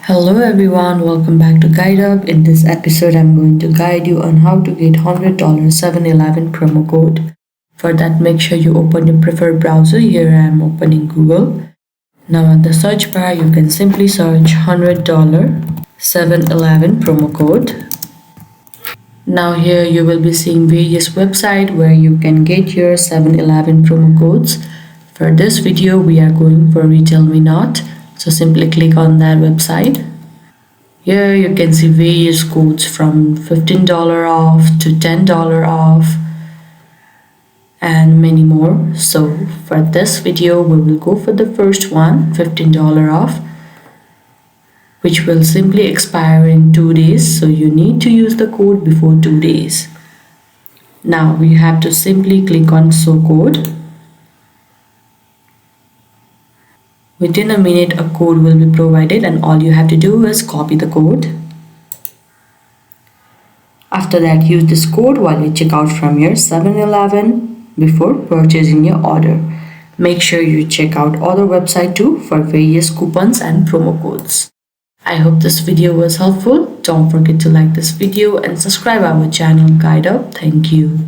Hello everyone, welcome back to Guide Up. In this episode, I'm going to guide you on how to get $100 7-Eleven promo code. For that, make sure you open your preferred browser. Here I am opening Google. Now at the search bar, you can simply search $100 7-Eleven promo code. Now here you will be seeing various websites where you can get your 7-Eleven promo codes. For this video, we are going for Retail Me Not. So simply click on that website. Here you can see various codes from $15 off to $10 off and many more. So for this video, we will go for the first one, $15 off, which will simply expire in 2 days. So you need to use the code before 2 days. Now we have to simply click on show code. Within a minute, a code will be provided and all you have to do is copy the code. After that, use this code while you check out from your 7-Eleven before purchasing your order. Make sure you check out other websites too for various coupons and promo codes. I hope this video was helpful. Don't forget to like this video and subscribe our channel Guide Up. Thank you.